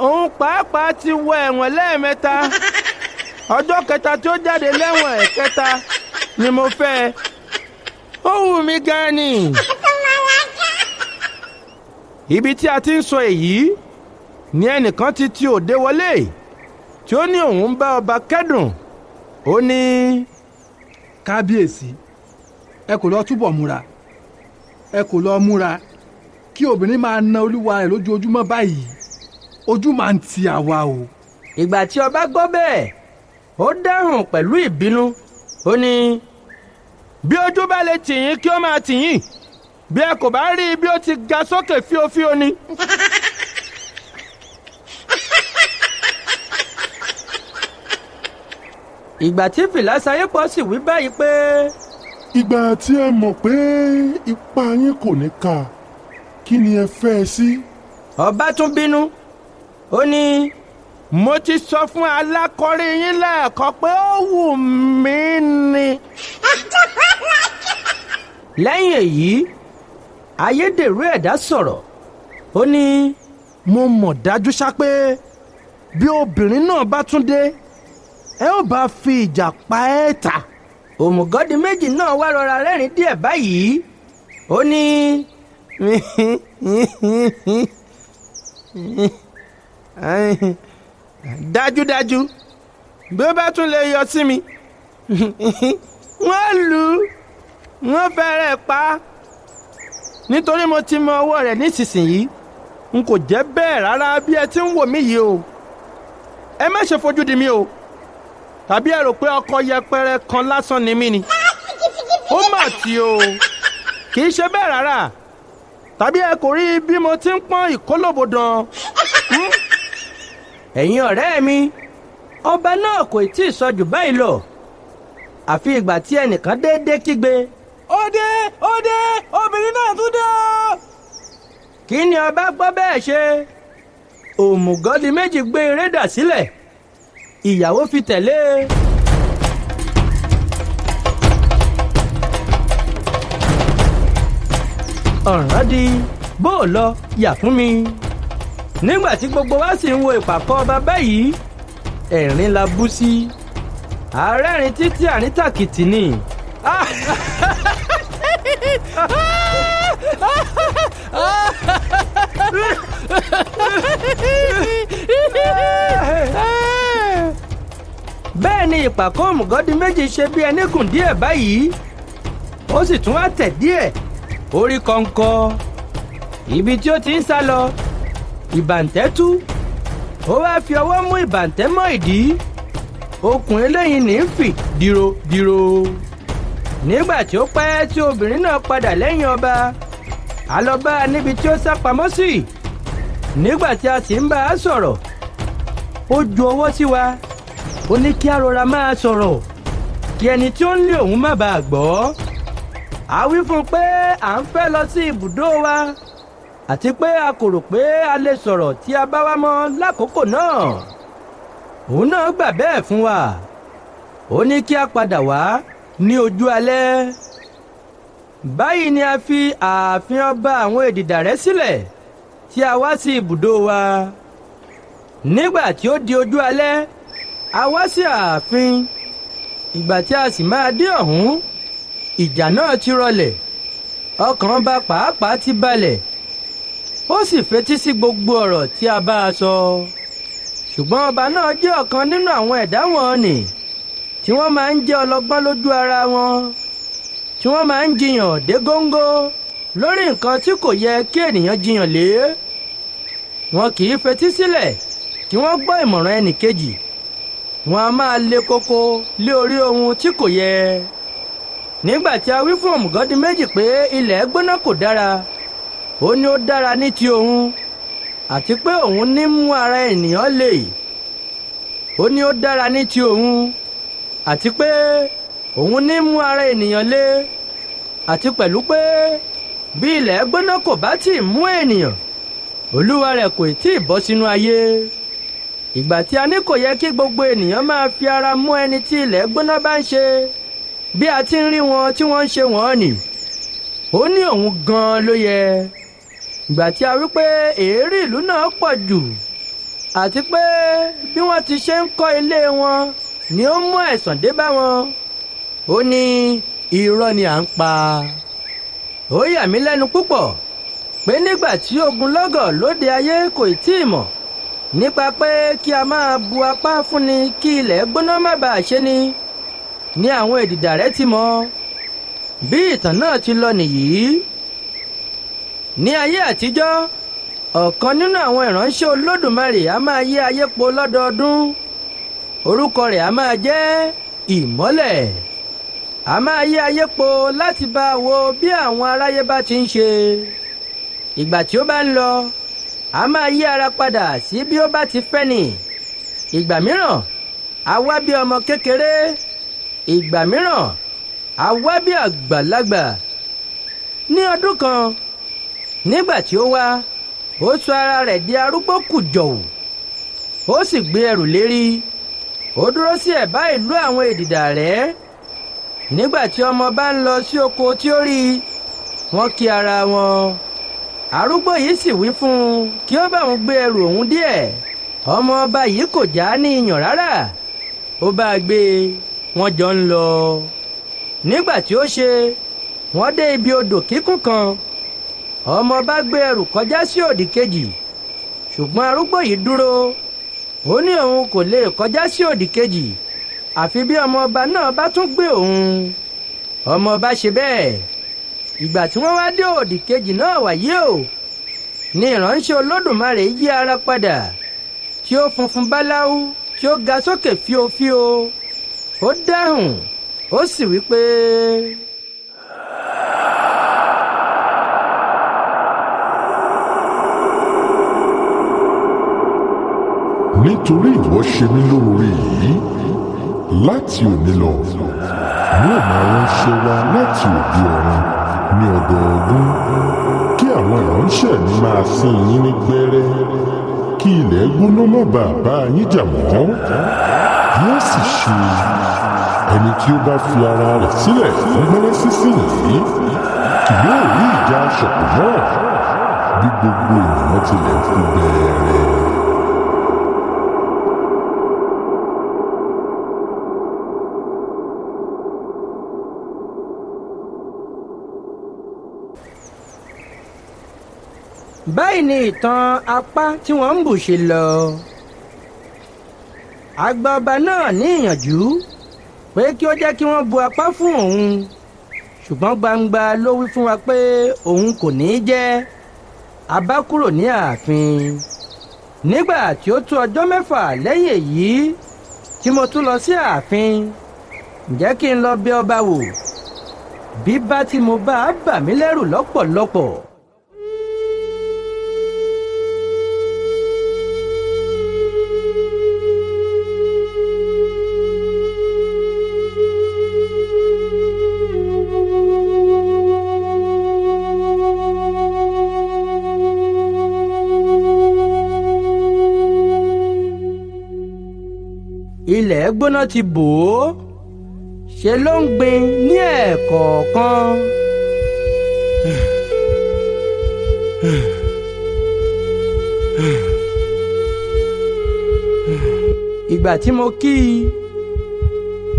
òun pàápàá ti wọ ẹ̀wọ̀n lẹ́ẹ̀mẹ́ta. Ọjọ́ kẹta tí ó jáde lẹ́wọ̀n ẹ̀kẹta ni mo fẹ́ ẹ. Ó wù mí gan ni. Ibi tí a ti ń sọ èyí ni ẹnìkan ti òde wọlé tí ó ní òun bá ọba kẹ́dùn. Ó ní. kábíyèsí, ẹ kò lọ túbọ̀ múra, ẹ kò lọ múra kí obìnrin máa na olúwa rẹ̀ lójoojúmọ́ báyìí. Ojú máa ń ti àwa o. Ìgbà tí ọba gbọ́ bẹ́ẹ̀ ó dáhùn pẹ̀lú ìbínú ó ní. Bí ojú bá lè tì yín kí ó máa tì yín, bí ẹ kò bá rí bí ó ti ga sókè fíofío ni. Ìgbà tí Fìlásayépọ̀ sì wí báyìí pé. ìgbà tí ẹ mọ̀ pé ipá yín kò ní ká, kí ni ẹ fẹ́ ẹ sí? Ọba tún bínú ó ní. Mo ti sọ fún alákọ̀rí yín lẹ́ẹ̀kan pé ó wù mí ni. Lẹ́yìn èyí ayédèrú ẹ̀dá sọ̀rọ̀ ó ní. Mo mọ̀ dájú ṣá pé bí obìnrin náà bá tún dé ẹ ó bá fi ìjà pa ẹ́ ta. Òmùgọ́dì méjì náà wá rọra rẹ́rìn díẹ̀ báyìí ó ní. Dájúdájú bí ó bá tún lè yọ sí mi wọ́n lù ú, wọ́n fẹ́rẹ̀ pa á. Nítorí mo ti mọ ọwọ́ rẹ̀ nísinsìnyí, n kò jẹ́ bẹ́ẹ̀ rárá bí ẹ ti ń wò mí yìí o. Ẹ má ṣe fojú di mí o, tàbí ẹ rò pé ọkọ yẹpẹrẹ kan lásán ni mí ni. Ó mà tí o, kì í ṣe bẹ́ẹ̀ rárá. Tàbí ẹ kò rí bí mo ti ń pọ́n ìkólòbó dán. Ẹ̀yin ọ̀rẹ́ mi, ọba náà kò tí ì sọ jù báyìí lọ àfi ìgbà tí ẹnìkan déédéé kígbe. ó dé obìnrin náà tún dé o. kí ni ọba gbọ́ bẹ́ẹ̀ ṣe? òmùgọ́dì méjì gbé eré dà sílẹ̀ ìyàwó fi tẹ̀lé. ọ̀ràn di bó o lọ yà fún mi. nígbà tí gbogbo wa sì ń wo ìpàkọ́ ọba báyìí ẹ̀rín la bú sí. àárẹ̀rín títí àrítàkìtì ni. bẹ́ẹ̀ ni ìpàkọ́ òmùgọ́dì méjì ṣe bí ẹni gùn díẹ̀ báyìí ó sì tún wá tẹ̀ díẹ̀ orí kọ̀ǹkọ̀ ibi tí ó ti ń sá lọ ìbàǹtẹ́ tú ó wá fi ọwọ́ mú ìbàǹtẹ́ mọ́ ìdí okùn eléyìí ní í fì dìrò. nígbà tí ó pẹ́ tí obìnrin náà padà lẹ́yìn ọba a lọ bá a níbi tí ó sá pamọ́ sí. nígbà tí a sì ń bá a sọ̀rọ̀ ó ju ọwọ́ sí wa ó ní kí a rọra máa sọ̀rọ̀ kí ẹni tí ó ń lé òun má bàa gbọ́. a wí fún un pé à ń fẹ́ lọ sí ibùdó wa àti pé a kò rò pé a lè sọ̀rọ̀ tí a bá wá mọ́ lákòókò náà. òun náà gbà bẹ́ẹ̀ fún wa ó ní kí a padà wá ní ojú alẹ́. báyìí ni a fi ààfin ọba àwọn èdìdàrẹ́ sílẹ̀ tí a wá sí ibùdó wa. nígbà tí ó di ojú alẹ́ a wá sí ààfin. ìgbà tí a sì máa dé ọ̀hún ìjà náà ti rọlẹ̀ ọkàn ọba pàápàá ti balẹ̀ ó sì fetí sí gbogbo ọ̀rọ̀ tí a bá a sọ. ṣùgbọ́n ọba náà jẹ́ ọ̀kan nínú àwọn ẹ̀dá wọn nì tí wọ́n máa ń jẹ́ ọlọ́gbọ́n lójú ara wọn tí wọ́n máa ń jiyàn dé góńgó lórí nǹkan tí kò yẹ kí ènìyàn jiyàn lé. wọn kì í fetí sílẹ̀ kí wọ́n gbọ́ ìmọ̀ràn ẹnì kejì wọn a máa le koko lé orí ohun tí kò yẹ. nígbà tí a wí fún òmùgọ́dì méjì pé ilẹ̀ gbóná kò dára ó ní ó dára ní ti òun àti pé òun ní mú ara ènìyàn le. ó ní ó dára ní ti òun àti pé òun ní mú ara ènìyàn le àti pẹ̀lú pé bí ilẹ̀ gbóná kò bá tí ì mú ènìyàn olúwa rẹ̀ kò tí ì bọ́ sínú ayé. ìgbà tí a ní kò yẹ kí gbogbo ènìyàn máa fi ara mú ẹni tí ilẹ̀ gbóná bá ń ṣe bí a ti ń rí wọn tí wọ́n ń ṣe wọ́n nì ó ní òun gan-an ló yẹ. ìgbà tí a wí pé èérí ìlú náà pọ̀ jù àti pé bí wọ́n ti ṣe ń kọ́ ilé wọn ni ó mú àìsàn dé bá wọn ó ní irọ́ ni à ń pa. ó yà mí lẹ́nu púpọ̀ pé nígbà tí ogunlọ́gọ̀ lóde ayé kò tí ì mọ̀ nípa pé kí a máa bu apá fúnni kí ilẹ̀ gbóná má bàa ṣe ni àwọn èdìdàrẹ́ ti mọ̀. bí ìtàn náà ti lọ nìyí. ní ayé àtijọ́ ọ̀kan nínú àwọn ìránṣẹ́ olódùmarè a máa yí ayé po lọ́dọọdún orúkọ rẹ̀ a máa jẹ́ ìmọ́lẹ̀. a máa yí ayé po láti bá a wo bí àwọn aráyé bá ti ń ṣe. ìgbà tí ó bá ń lọ a máa yí ara padà sí bí ó bá ti fẹ́ nì. ìgbà mìíràn a wá bí ọmọ kékeré ìgbà mìíràn a wá bí àgbàlagbà. ní ọdún kan nígbà tí ó wá ó sọ ara rẹ̀ di arúgbó kùjọ̀wù ó sì gbé ẹrù lérí ó dúró sí ẹ̀bá ìlú àwọn èdìdàrẹ́. nígbà tí ọmọ bá ń lọ sí oko tí ó rí wọ́n kí ara wọn. arúgbó yìí sì wí fún un kí ó bá òun gbé ẹrù òun díẹ̀. ọmọ ọba yìí kò já ní iyàn rárá ó bá a gbé wọ́n jọ ń lọ. nígbà tí ó ṣe wọ́n dé ibi odò kíkún kan ọmọ bá gbé ẹrù kọjá sí òdì kejì ṣùgbọ́n arúgbó yìí dúró ó ní òun kò lè kọjá sí òdì kejì àfi bí ọmọ ọba náà bá tún gbé òun. ọmọ ọba ṣe bẹ́ẹ̀. ìgbà tí wọ́n wá dé òdì kejì náà wàyí o ní ìránṣẹ́ olódùmarè yí ara padà tí ó funfun báláú tí ó ga sókè fíofío ó dáhùn ó sì wí pé. nítorí ìwọ ṣe mí lóore yìí láti òní lọ ní ó máa ránṣẹ́ wá láti òde ọ̀run ní ọdọọdún kí àwọn ìránṣẹ́ mi máa sin yín ní gbẹ́rẹ́ kí ilẹ̀ gbóná má bàa bá yín jà mọ́ yóò sì ṣe ẹni tí ó bá fi ara rẹ̀ sílẹ̀ fún gbẹ́rẹ́ sísìn yìí kì yóò rí ìjà aṣọ̀pọ̀ náà bí gbogbo ènìyàn tilẹ̀ kú bẹ́ẹ̀rẹ̀. báyìí ni ìtàn apá tí wọ́n ń bù ṣe lọ. àgbà ọba náà ní ìyànjú pé kí ó jẹ́ kí wọ́n bu apá fún òun ṣùgbọ́n gbangba ló wí fún wa pé òun kò ní í jẹ́. a bá kúrò ní ààfin. nígbà tí ó tó ọjọ́ 6 lẹ́yìn èyí tí mo tún lọ sí ààfin ǹjẹ́ kí n lọ bẹ̀ ọba wò. bíbá tí mo bá a bà mí lẹ́rù lọ́pọ̀lọpọ̀. ilẹ̀ gbóná ti bò ó ṣe ló ń gbin ní ẹ̀ẹ̀kọ̀ọ̀kan. ìgbà tí mo kí i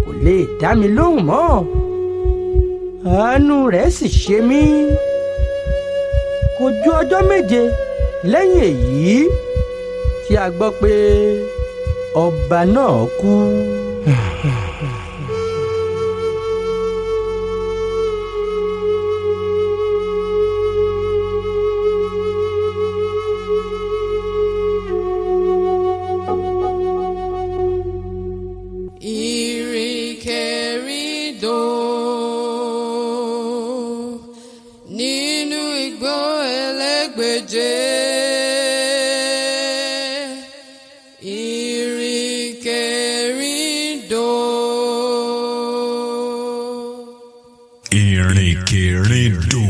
kò lè dá mi lóhùn mọ́ àánú rẹ̀ sì ṣe mí. kò ju ọjọ́ 7 lẹ́yìn èyí tí a gbọ́ pé ọba náà kú. Ìrìnkèrindò nínú igbó elégbèje. Ìrìnkèrindò. Ìrìnkèrindò.